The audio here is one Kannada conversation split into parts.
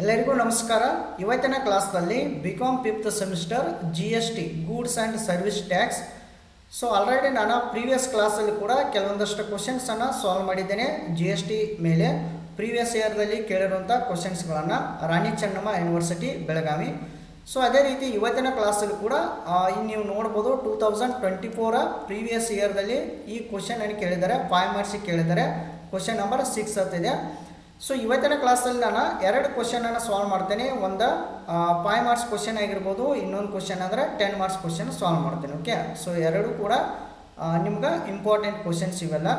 ಎಲ್ಲರಿಗೂ ನಮಸ್ಕಾರ. ಇವತ್ತಿನ ಕ್ಲಾಸ್ನಲ್ಲಿ BCom 5th semester GST goods and service tax. So already ನಾನು ಪ್ರೀವಿಯಸ್ ಕ್ಲಾಸಲ್ಲಿ ಕೂಡ ಕೆಲವೊಂದಷ್ಟು ಕ್ವಶನ್ಸನ್ನು ಸಾಲ್ವ್ ಮಾಡಿದ್ದೇನೆ. GST ಮೇಲೆ ಪ್ರೀವಿಯಸ್ ಇಯರ್ದಲ್ಲಿ ಕೇಳಿರುವಂಥ ಕ್ವಶನ್ಸ್ಗಳನ್ನು ರಾಣಿ ಚೆನ್ನಮ್ಮ ಯೂನಿವರ್ಸಿಟಿ ಬೆಳಗಾವಿ. ಸೊ ಅದೇ ರೀತಿ ಇವತ್ತಿನ ಕ್ಲಾಸಲ್ಲಿ ಕೂಡ ನೀವು ನೋಡ್ಬೋದು 2024 ಪ್ರೀವಿಯಸ್ ಇಯರ್ದಲ್ಲಿ ಈ ಕ್ವಶನನ್ನು ಕೇಳಿದ್ದಾರೆ. 5 ಮಾರ್ಕ್ಸಿಗೆ ಕೇಳಿದ್ದಾರೆ. ಕ್ವಶನ್ ನಂಬರ್ 6 ಅಂತಿದೆ. ಸೊ ಇವತ್ತಿನ ಕ್ಲಾಸಲ್ಲಿ ನಾನು 2 ಕ್ವಶನನ್ನು ಸಾಲ್ವ್ ಮಾಡ್ತೇನೆ. ಒಂದು 5 ಮಾರ್ಕ್ಸ್ ಕ್ವಶನ್ ಆಗಿರ್ಬೋದು, ಇನ್ನೊಂದು ಕ್ವಶನ್ ಅಂದರೆ 10 ಮಾರ್ಕ್ಸ್ ಕ್ವಶನ್ ಸಾಲ್ವ್ ಮಾಡ್ತೇನೆ. ಓಕೆ, ಸೊ ಎರಡೂ ಕೂಡ ನಿಮ್ಗೆ ಇಂಪಾರ್ಟೆಂಟ್ ಕ್ವಶನ್ಸ್ ಇವೆಲ್ಲ.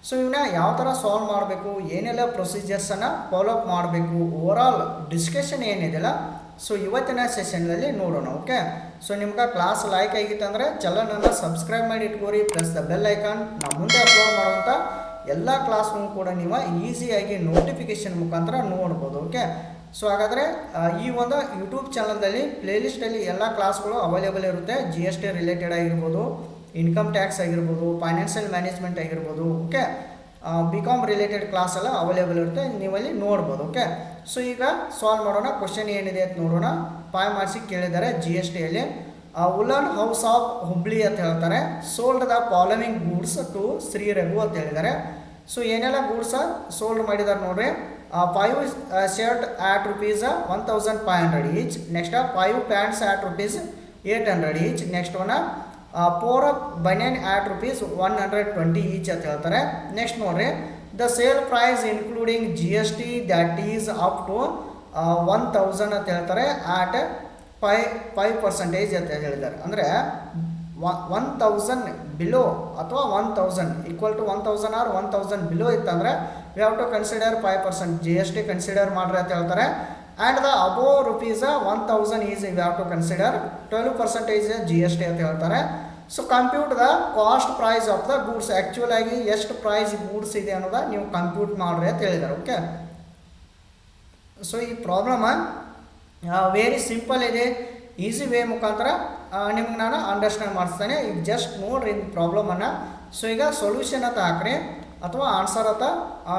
ಸೊ ಇವನ್ನ ಯಾವ ಥರ ಸಾಲ್ವ್ ಮಾಡಬೇಕು, ಏನೆಲ್ಲ ಪ್ರೊಸೀಜರ್ಸನ್ನು ಫಾಲೋಅಪ್ ಮಾಡಬೇಕು, ಓವರಾಲ್ ಡಿಸ್ಕಷನ್ ಏನಿದೆಯಲ್ಲ, ಸೊ ಇವತ್ತಿನ ಸೆಷನ್ನಲ್ಲಿ ನೋಡೋಣ. ಓಕೆ, ಸೊ ನಿಮ್ಗೆ ಕ್ಲಾಸ್ ಲೈಕ್ ಆಗಿತ್ತಂದರೆ ಚಾನಲನ್ನು ಸಬ್ಸ್ಕ್ರೈಬ್ ಮಾಡಿ ಇಟ್ಕೋರಿ, ಪ್ಲಸ್ ದ ಬೆಲ್ ಐಕಾನ್. ನಾವು ಮುಂದೆ ಅಪ್ಲೋಡ್ ಮಾಡುವಂಥ ಎಲ್ಲ ಕ್ಲಾಸ್ಗಳು ಕೂಡ ನೀವು ಈಸಿಯಾಗಿ ನೋಟಿಫಿಕೇಷನ್ ಮುಖಾಂತರ ನೋಡ್ಬೋದು. ಓಕೆ, ಸೊ ಹಾಗಾದರೆ ಈ ಒಂದು ಯೂಟ್ಯೂಬ್ ಚಾನಲ್ದಲ್ಲಿ ಪ್ಲೇಲಿಸ್ಟಲ್ಲಿ ಎಲ್ಲ ಕ್ಲಾಸ್ಗಳು ಅವೈಲೇಬಲ್ ಇರುತ್ತೆ. GST ರಿಲೇಟೆಡ್ ಆಗಿರ್ಬೋದು, ಇನ್ಕಮ್ ಟ್ಯಾಕ್ಸ್ ಆಗಿರ್ಬೋದು, ಫೈನಾನ್ಷಿಯಲ್ ಮ್ಯಾನೇಜ್ಮೆಂಟ್ ಆಗಿರ್ಬೋದು. ಓಕೆ, ಬಿಕಾಮ್ ರಿಲೇಟೆಡ್ ಕ್ಲಾಸ್ ಎಲ್ಲ ಅವೈಲೇಬಲ್ ಇರುತ್ತೆ, ನೀವಲ್ಲಿ ನೋಡ್ಬೋದು. ಓಕೆ, ಸೊ ಈಗ ಸಾಲ್ವ್ ಮಾಡೋಣ. ಕ್ವಶನ್ ಏನಿದೆ ಅಂತ ನೋಡೋಣ. 5 ಮಾರ್ಕ್ಸಿಗೆ ಕೇಳಿದ್ದಾರೆ GSTಯಲ್ಲಿ. ಉಲನ್ ಹೌಸ್ ಆಫ್ ಹುಬ್ಳಿ ಅಂತ ಹೇಳ್ತಾರೆ. Sold the following goods to Shri Raghu ಅಂತ ಹೇಳಿದ್ದಾರೆ. ಸೊ ಏನೆಲ್ಲ ಗೂಡ್ಸ ಸೋಲ್ಡ್ ಮಾಡಿದ್ದಾರೆ ನೋಡ್ರಿ. 5 shirt at rupees 1500 each. Next 5 pants at rupees 800 each. Next one 4 banian at rupees 120 each ಅಂತ ಹೇಳ್ತಾರೆ. ನೆಕ್ಸ್ಟ್ ನೋಡ್ರಿ, the sale price including GST that is up to 1000 ಅಂತ ಹೇಳ್ತಾರೆ. ಆಟ್ 5% ಅಂತ ಹೇಳಿದ್ದಾರೆ. ಅಂದರೆ 1000 ಬಿಲೋ ಅಥವಾ 1000 ಈಕ್ವಲ್ ಟು 1000 ಆರ್ 1000 ಬಿಲೋ ಇತ್ತಂದರೆ we have to consider 5% GST consider ಮಾಡ್ರಿ ಅಂತ ಹೇಳ್ತಾರೆ. And the above rupees 1000 is we have to consider 12% GST ಅಂತ ಹೇಳ್ತಾರೆ. So compute the cost price of the goods. Actual ಆಗಿ ಎಷ್ಟು ಪ್ರೈಸ್ ಗೂಡ್ಸ್ ಇದೆ ಅನ್ನೋದ ನೀವು ಕಂಪ್ಯೂಟ್ ಮಾಡ್ರಿ ಅಂತ ಹೇಳಿದ್ದಾರೆ. ಓಕೆ, ಸೊ ಈ ಪ್ರಾಬ್ಲಮ್ ವೆರಿ ಸಿಂಪಲ್ ಇದೆ. ಈಸಿ ವೇ ಮುಖಾಂತರ ನಿಮ್ಗೆ ನಾನು ಅಂಡರ್ಸ್ಟ್ಯಾಂಡ್ ಮಾಡಿಸ್ತೇನೆ. ಈಗ ಜಸ್ಟ್ ನೋಡ್ರಿ ಪ್ರಾಬ್ಲಮನ್ನು. ಸೊ ಈಗ ಸೊಲ್ಯೂಷನ್ ಅಂತ ಹಾಕ್ರಿ ಅಥವಾ ಆನ್ಸರ್ ಅಂತ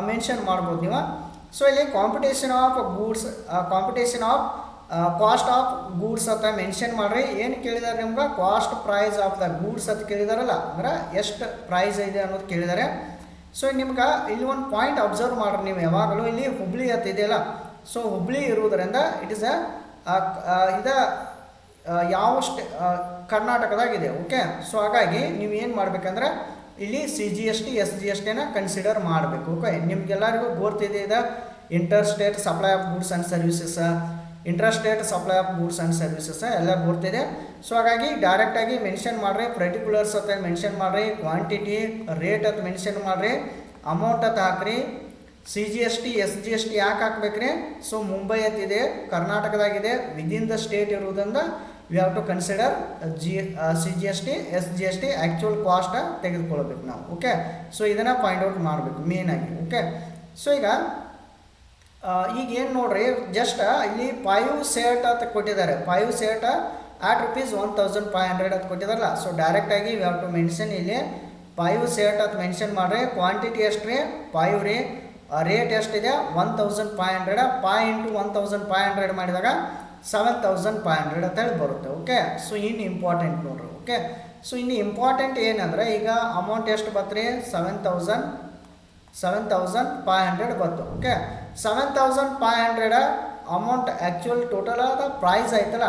ಮೆನ್ಷನ್ ಮಾಡ್ಬೋದು ನೀವು. ಸೊ ಇಲ್ಲಿ competition of goods, competition of cost of goods ಅಂತ ಮೆನ್ಷನ್ ಮಾಡಿರಿ. ಏನು ಕೇಳಿದ್ದಾರೆ ನಿಮ್ಗೆ? Cost price of the goods ಅಂತ ಕೇಳಿದಾರಲ್ಲ, ಅಂದ್ರೆ ಎಷ್ಟು ಪ್ರೈಸ್ ಇದೆ ಅನ್ನೋದು ಕೇಳಿದ್ದಾರೆ. ಸೊ ನಿಮ್ಗೆ ಇಲ್ಲಿ ಒಂದು ಪಾಯಿಂಟ್ ಅಬ್ಸರ್ವ್ ಮಾಡ್ರಿ ನೀವು ಯಾವಾಗಲೂ. ಇಲ್ಲಿ ಹುಬ್ಳಿ ಅಂತ ಇದೆಯಲ್ಲ, ಸೊ ಹುಬ್ಳಿ ಇರುವುದರಿಂದ ಇಟ್ ಇಸ್ ಯಾವ ಕರ್ನಾಟಕದಾಗಿದೆ. ಓಕೆ, ಸೊ ಹಾಗಾಗಿ ನೀವು ಏನು ಮಾಡಬೇಕಂದ್ರೆ ಇಲ್ಲಿ CGST SGSTನ ಕನ್ಸಿಡರ್ ಮಾಡಬೇಕು. ಓಕೆ, ನಿಮ್ಗೆಲ್ಲರಿಗೂ ಗೊತ್ತಿದೆ ಇದು inter state supply of goods and services, inter state supply of goods and services ಎಲ್ಲ ಗೊತ್ತಿದೆ. ಸೊ ಹಾಗಾಗಿ ಡೈರೆಕ್ಟಾಗಿ ಮೆನ್ಷನ್ ಮಾಡಿರಿ, ಪರ್ಟಿಕ್ಯುಲರ್ಸ್ ಅಂತ ಮೆನ್ಷನ್ ಮಾಡಿರಿ, ಕ್ವಾಂಟಿಟಿ ರೇಟ್ ಅಂತ ಮೆನ್ಷನ್ ಮಾಡಿರಿ, ಅಮೌಂಟ್ ಅಂತ ಹಾಕ್ರಿ. CGST SGST ಯಾಕೆ ಹಾಕ್ಬೇಕ್ರಿ? ಸೊ ಮುಂಬೈ ಅಂತಿದೆ, ಕರ್ನಾಟಕದಾಗಿದೆ, ವಿದಿನ್ ದ ಸ್ಟೇಟ್ ಇರುವುದರಿಂದ we have to consider CGST SGST actual cost ತೆಗೆದುಕೊಳ್ಬೇಕು ನಾವು. ಓಕೆ, ಸೊ ಇದನ್ನು ಫೈಂಡ್ ಔಟ್ ಮಾಡಬೇಕು ಮೇನಾಗಿ. ಓಕೆ, ಸೊ ಈಗ ಏನು ನೋಡ್ರಿ, ಜಸ್ಟ್ ಇಲ್ಲಿ 5 ಶರ್ಟ್ ಅಂತ ಕೊಟ್ಟಿದ್ದಾರೆ. 5 ಶರ್ಟ್ ಆಟ್ ರುಪೀಸ್ 1500 ಅಂತ ಕೊಟ್ಟಿದಾರಲ್ಲ. ಸೊ ಡೈರೆಕ್ಟಾಗಿ ವಿ ಹ್ಯಾವ್ ಟು ಮೆನ್ಷನ್ ಇಲ್ಲಿ 5 ಶರ್ಟ್ ಅಂತ ಮೆನ್ಷನ್ ಮಾಡಿರಿ. ಕ್ವಾಂಟಿಟಿ ಎಷ್ಟು ರೀ? 5 ರೀ. ರೇಟ್ ಎಷ್ಟಿದೆ? 1500. 5 ಇಂಟು 1500 ಮಾಡಿದಾಗ 7500 ಅಂತೇಳಿ ಬರುತ್ತೆ. ಓಕೆ, ಸೊ ಇನ್ನು ಇಂಪಾರ್ಟೆಂಟ್ ನೋಡ್ರಿ. ಓಕೆ, ಸೊ ಇನ್ನು ಇಂಪಾರ್ಟೆಂಟ್ ಏನಂದರೆ ಈಗ ಅಮೌಂಟ್ ಎಷ್ಟು ಬತ್ರಿ? 7500 ಬಂತು. ಓಕೆ, 7500 ಅಮೌಂಟ್ ಆ್ಯಕ್ಚುಯಲ್ ಟೋಟಲ್ ಆದ ಪ್ರೈಸ್ ಆಯ್ತಲ್ಲ.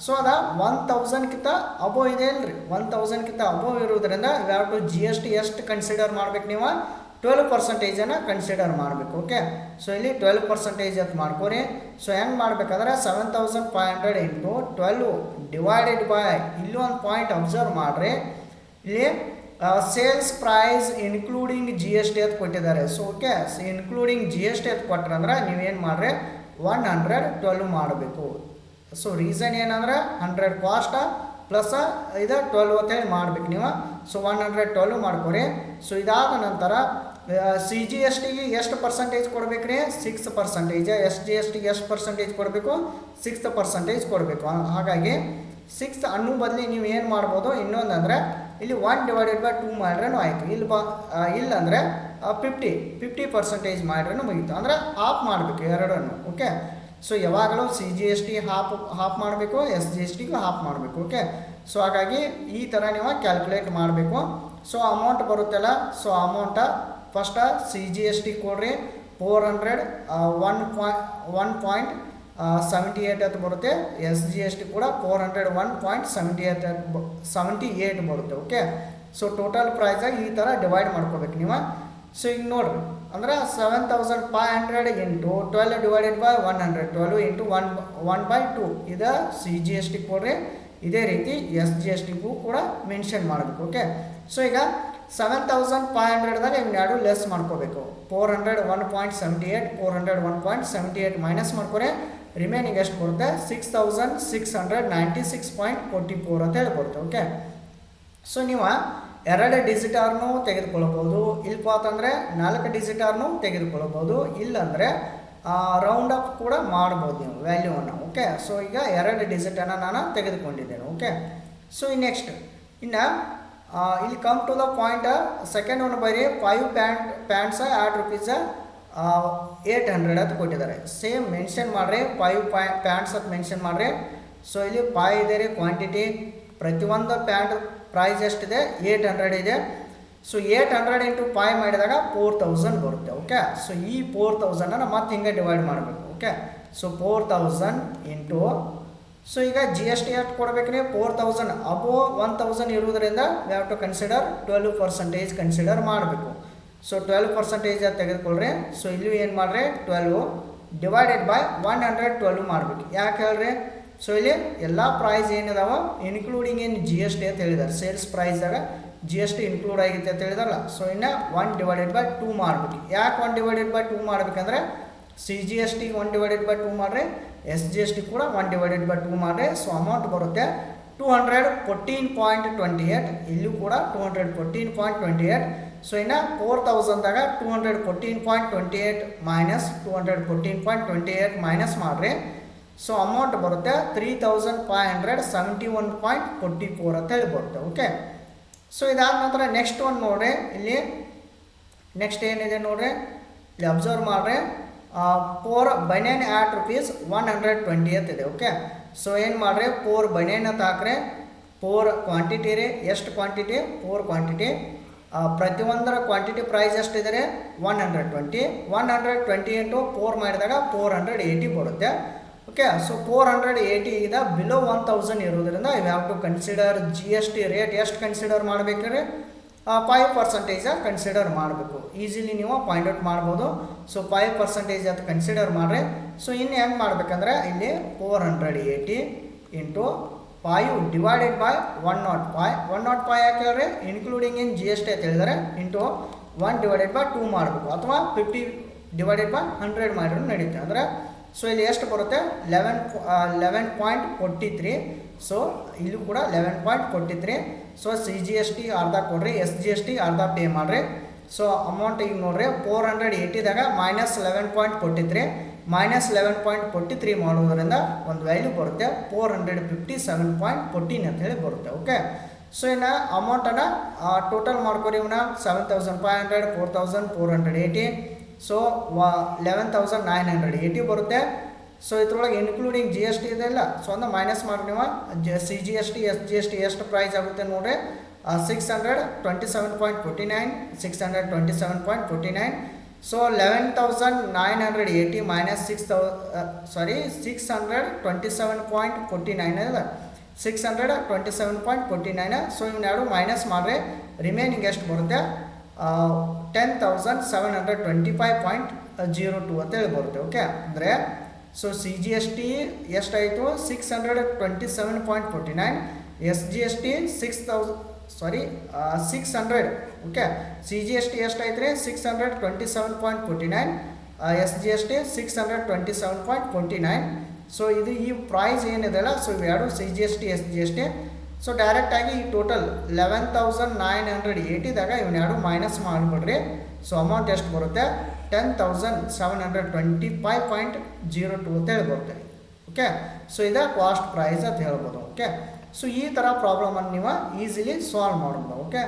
ಸೊ ಅದ 1000ಕ್ಕಿಂತ ಅಬೋವ್ ಇದೆ ಅಲ್ರಿ. 1000ಕ್ಕಿಂತ ಅಬೋವ್ ಇರೋದ್ರಿಂದ ವಿ ಹ್ಯಾವ್ ಟು GST ಎಷ್ಟು ಕನ್ಸಿಡರ್ ಮಾಡ್ಬೇಕು ನೀವು? 12% ಕನ್ಸಿಡರ್ ಮಾಡಬೇಕು. ಓಕೆ, ಸೊ ಇಲ್ಲಿ 12% ಅಂತ ಮಾಡ್ಕೋರಿ. ಸೊ ಹೆಂಗೆ ಮಾಡ್ಬೇಕಂದ್ರೆ 7500 ಇಂಟು 12 ಡಿವೈಡೆಡ್ ಬೈ, ಇಲ್ಲಿ ಒಂದು ಪಾಯಿಂಟ್ ಅಬ್ಸರ್ವ್ ಮಾಡಿರಿ. ಇಲ್ಲಿ ಸೇಲ್ಸ್ ಪ್ರೈಸ್ ಇನ್ಕ್ಲೂಡಿಂಗ್ GST ಅಂತ ಕೊಟ್ಟಿದ್ದಾರೆ. ಸೊ ಓಕೆ, ಇನ್ಕ್ಲೂಡಿಂಗ್ GST ಅಂತ ಕೊಟ್ರಂದ್ರೆ ನೀವೇನು ಮಾಡಿರಿ? 112 ಮಾಡಬೇಕು. ಸೊ ರೀಸನ್ ಏನಂದ್ರೆ 100 ಕಾಸ್ಟ್ ಪ್ಲಸ್ ಇದು 12 ಅಂತೇಳಿ ಮಾಡ್ಬೇಕು ನೀವು. ಸೊ 112 ಮಾಡ್ಕೊರಿ. ಸೊ ಇದಾದ ನಂತರ CGSTಗೆ ಎಷ್ಟು ಪರ್ಸೆಂಟೇಜ್ ಕೊಡಬೇಕ್ರಿ? 6%. SGSTಗೆ ಎಷ್ಟು ಪರ್ಸೆಂಟೇಜ್ ಕೊಡಬೇಕು? 6% ಕೊಡಬೇಕು. ಹಾಗಾಗಿ 6 ಅನ್ನೋ ಬದಲಿ ನೀವು ಏನು ಮಾಡ್ಬೋದು? ಇನ್ನೊಂದಂದರೆ ಇಲ್ಲಿ 1/2 ಮಾಡ್ರೂ ಆಯಿತು. ಇಲ್ಲಂದರೆ 50% ಮಾಡ್ರೂ ಮುಗೀತು. ಅಂದರೆ ಆಫ್ ಮಾಡಬೇಕು ಎರಡನ್ನು. ಓಕೆ, ಸೊ ಯಾವಾಗಲೂ CGST ಹಾಫ್ ಮಾಡಬೇಕು, SGSTಗೂ ಹಾಫ್ ಮಾಡಬೇಕು. ಓಕೆ, ಸೊ ಹಾಗಾಗಿ ಈ ಥರ ನೀವು ಕ್ಯಾಲ್ಕುಲೇಟ್ ಮಾಡಬೇಕು. ಸೊ ಅಮೌಂಟ್ ಬರುತ್ತಲ್ಲ, ಸೊ ಅಮೌಂಟ ಫಸ್ಟ CGST ಕೊಡ್ರಿ 400 1.78 ಅಂತ ಬರುತ್ತೆ. SGST ಕೂಡ 401.78 ಬರುತ್ತೆ. ಓಕೆ, ಸೊ ಟೋಟಲ್ ಪ್ರೈಸಾಗಿ ಈ ಥರ ಡಿವೈಡ್ ಮಾಡ್ಕೋಬೇಕು ನೀವು. ಸೊ ಈಗ ನೋಡ್ರಿ, ಅಂದ್ರೆ 7500 ಇಂಟು 12 ಡಿವೈಡೆಡ್ ಬೈ 100, 12 ಇಂಟು 1/2 ಇದು CGST ಕೊಡ್ರಿ. ಇದೇ ರೀತಿ SGSTಗೂ ಕೂಡ ಮೆನ್ಷನ್ ಮಾಡಬೇಕು. ಓಕೆ, ಸೊ ಈಗ 7500ದಾಗ ಇವೆರಡು ಲೆಸ್ ಮಾಡ್ಕೋಬೇಕು. 400 1.78, 400 1.78 ಮೈನಸ್ ಮಾಡ್ಕೊರೆ ರಿಮೈನಿಂಗ್ ಎಷ್ಟು ಬರುತ್ತೆ? 6696.44 ಅಂತ ಹೇಳಿ ಬರುತ್ತೆ. ಓಕೆ, ಸೊ ನೀವು 2 ಡಿಜಿಟಾರ್ನು ತೆಗೆದುಕೊಳ್ಬೋದು, ಇಲ್ಪ ಅಂತಂದರೆ 4 ಡಿಜಿಟಾರ್ನು ತೆಗೆದುಕೊಳ್ಬೋದು, ಇಲ್ಲಾಂದರೆ ರೌಂಡ್ ಅಪ್ ಕೂಡ ಮಾಡ್ಬೋದು ನೀವು ವ್ಯಾಲ್ಯೂವನ್ನು. ಓಕೆ, ಸೊ ಈಗ 2 ಡಿಜಿಟನ್ನು ನಾನು ತೆಗೆದುಕೊಂಡಿದ್ದೇನೆ. ಓಕೆ, ಸೊ ನೆಕ್ಸ್ಟ್ ಇನ್ನು ಇಲ್ಲಿ come to the point, second one ಬರೀ 5 ಪ್ಯಾಂಟ್ಸ್ ಆಟ್ ರುಪೀಸ್ 800 ಅಂತ ಕೊಟ್ಟಿದ್ದಾರೆ. ಸೇಮ್ ಮೆನ್ಷನ್ ಮಾಡಿರಿ, 5 ಪ್ಯಾಂಟ್ಸ್ ಅಂತ ಮೆನ್ಷನ್ ಮಾಡಿರಿ. ಸೊ ಇಲ್ಲಿ 5 ಇದೆ ರೀ ಕ್ವಾಂಟಿಟಿ, ಪ್ರತಿಯೊಂದು ಪ್ಯಾಂಟ್ ಪ್ರೈಸ್ ಎಷ್ಟಿದೆ? 800 ಇದೆ. ಸೊ 800 ಇಂಟು 5 ಮಾಡಿದಾಗ 4000 ಬರುತ್ತೆ. ಓಕೆ, ಸೊ ಈ 4000 ಮತ್ತೆ ಹಿಂಗೆ ಡಿವೈಡ್ ಮಾಡಬೇಕು. ಓಕೆ, ಸೊ 4000 ಇಂಟು, ಸೊ ಈಗ GST ಎಷ್ಟು ಕೊಡಬೇಕು ರೀ? 4000 ಅಬೋ 1000 ಇರುವುದರಿಂದ we have to consider 12% consider ಮಾಡಬೇಕು. ಸೊ 12% ಅದು ತೆಗೆದುಕೊಳ್ಳ್ರಿ. ಸೊ ಇಲ್ಲಿ ಏನು ಮಾಡಿರಿ? 12 ಡಿವೈಡೆಡ್ ಬೈ 112 ಮಾಡಬೇಕು. ಯಾಕೆ ಹೇಳ್ರಿ? ಸೊ ಇಲ್ಲಿ ಎಲ್ಲ ಪ್ರೈಸ್ ಏನಿದಾವ ಇನ್ಕ್ಲೂಡಿಂಗ್ ಏನು GST ಅಂತ ಹೇಳಿದ್ದಾರೆ. ಸೇಲ್ಸ್ ಪ್ರೈಸ್ದಾಗ GST ಇನ್ಕ್ಲೂಡ್ ಆಗಿತ್ತು ಅಂತ ಹೇಳಿದಾರಲ್ಲ. ಸೊ ಇನ್ನು 1/2 ಮಾಡಬೇಕು. ಯಾಕೆ 1/2 ಮಾಡಬೇಕಂದ್ರೆ CGST 1/2 ಮಾಡಿರಿ, SGST ಕೂಡ 1/2 ಮಾಡಿರಿ. ಸೊ ಅಮೌಂಟ್ ಬರುತ್ತೆ 214.28. ಇಲ್ಲೂ ಕೂಡ 214.28. ಸೊ ಇನ್ನು 4000ದಾಗ 214.28 ಮೈನಸ್ 214.28 ಮೈನಸ್ ಮಾಡಿರಿ. ಸೊ ಅಮೌಂಟ್ ಬರುತ್ತೆ 3571.44 ಅಂತ ಹೇಳಿ ಬರುತ್ತೆ. ಓಕೆ, ಸೊ ಇದಾದ ನಂತರ ನೆಕ್ಸ್ಟ್ ಒನ್ ನೋಡ್ರಿ, ಇಲ್ಲಿ ನೆಕ್ಸ್ಟ್ ಏನಿದೆ ನೋಡ್ರಿ, ಇಲ್ಲಿ ಅಬ್ಸರ್ವ್ ಮಾಡಿರಿ. 4 ಬನಿಯನ್ ಆಟ್ ರುಪೀಸ್ 120 ಇದೆ. ಓಕೆ, ಸೊ ಏನು ಮಾಡಿರಿ? 4 ಬನಿಯನ್ ಅಂತ ಹಾಕ್ರಿ. 4 ಕ್ವಾಂಟಿಟಿ ರೀ. ಎಷ್ಟು ಕ್ವಾಂಟಿಟಿ? 4 ಕ್ವಾಂಟಿಟಿ. ಪ್ರತಿಯೊಂದರ ಕ್ವಾಂಟಿಟಿ ಪ್ರೈಸ್ ಎಷ್ಟಿದೆ? 120. 120 ಇಂಟು 4 ಮಾಡಿದಾಗ 480 ಬರುತ್ತೆ. ಓಕೆ, ಸೊ 480 ಇದೆ ಬಿಲೋ 1000 ಇರೋದ್ರಿಂದ you have to consider GST rate ಎಷ್ಟು ಕನ್ಸಿಡರ್ ಮಾಡಬೇಕ್ರಿ? 5% ಕನ್ಸಿಡರ್ ಮಾಡಬೇಕು. ಈಸಿಲಿ ನೀವು ಪಾಯಿಂಟ್ ಔಟ್ ಮಾಡ್ಬೋದು. ಸೊ 5% ಅಂತ ಕನ್ಸಿಡರ್ ಮಾಡಿರಿ. ಸೊ ಇನ್ನು ಹೆಂಗೆ ಮಾಡ್ಬೇಕಂದ್ರೆ ಇಲ್ಲಿ 480 ಇಂಟು 5 ಡಿವೈಡೆಡ್ ಬೈ 105. 105 ಯಾಕೆ ಹೇಳ್ರಿ? ಇನ್ಕ್ಲೂಡಿಂಗ್ ಇನ್ GST ಅಂತ ಹೇಳಿದರೆ ಇಂಟು 1/2 ಮಾಡಬೇಕು, ಅಥವಾ 50 ಡಿವೈಡೆಡ್ ಬೈ 100 ಮಾಡಿದ್ರು ನಡೀತೆ. ಅಂದರೆ ಸೊ ಇಲ್ಲಿ ಎಷ್ಟು ಬರುತ್ತೆ? 11.43. ಸೊ ಇಲ್ಲೂ ಕೂಡ 11.43. ಸೊ CGST ಅರ್ಧ ಕೊಡ್ರಿ, SGST ಅರ್ಧ ಪೇ ಮಾಡಿರಿ. ಸೊ ಅಮೌಂಟ್ ಈಗ ನೋಡ್ರಿ 480ದಾಗ ಮೈನಸ್ 11.43 ಮೈನಸ್ 11.43 ಮಾಡೋದ್ರಿಂದ ಒಂದು ವ್ಯಾಲ್ಯೂ ಬರುತ್ತೆ 457.14 ಅಂತ ಹೇಳಿ ಬರುತ್ತೆ. ಓಕೆ, ಸೊ ಇನ್ನು ಅಮೌಂಟನ್ನು ಟೋಟಲ್ ಮಾಡ್ಕೊರಿ. ಇವನ್ನ 7500, 4480, ಸೊ 11980 ಬರುತ್ತೆ. ಸೊ ಇದ್ರೊಳಗೆ ಇನ್ಕ್ಲೂಡಿಂಗ್ GST ಇದೆಲ್ಲ. ಸೊ ಒಂದು ಮೈನಸ್ ಮಾಡಿ ನೀವು CGST SGST ಎಷ್ಟು ಪ್ರೈಸ್ ಆಗುತ್ತೆ ನೋಡ್ರಿ? 627.49, 627.49. ಸೊ 11980 ಮೈನಸ್ 627.49 ಅಲ್ಲ, 627.49. ಸೊ ಇವನ್ನೆರಡು ಮೈನಸ್ ಮಾಡಿರಿ, ರಿಮೈನಿಂಗ್ ಎಷ್ಟು ಬರುತ್ತೆ? 10,725.02 ಅಂತೇಳಿ ಬರುತ್ತೆ. ಓಕೆ, ಅಂದರೆ ಸೊ CGST ಎಷ್ಟಾಯಿತು? 627.49, SGST 600. ಓಕೆ, CGST ಎಷ್ಟಾಯ್ತು ರೀ? 627.49, SGST 627.49. ಸೊ ಇದು ಈ ಪ್ರೈಸ್ ಏನಿದೆಲ್ಲ, ಸೊ ಇವೆರಡು CGST SGST. ಸೊ ಡೈರೆಕ್ಟಾಗಿ ಈ ಟೋಟಲ್ 11,980ದಾಗ ಇವನ್ನೆರಡು ಮೈನಸ್ ಮಾಡಿಬಿಡ್ರಿ. ಸೊ ಅಮೌಂಟ್ ಎಷ್ಟು ಬರುತ್ತೆ? 10,725.02 ಅಂತ ಹೇಳಿ ಬರುತ್ತೆ. ಓಕೆ, ಸೊ ಇದು ಕಾಸ್ಟ್ ಪ್ರೈಸ್ ಅಂತ ಹೇಳ್ಬೋದು. ಓಕೆ, ಸೊ ಈ ಥರ ಪ್ರಾಬ್ಲಮನ್ನು ನೀವು ಈಸಿಲಿ ಸಾಲ್ವ್ ಮಾಡ್ಬೋದು. ಓಕೆ,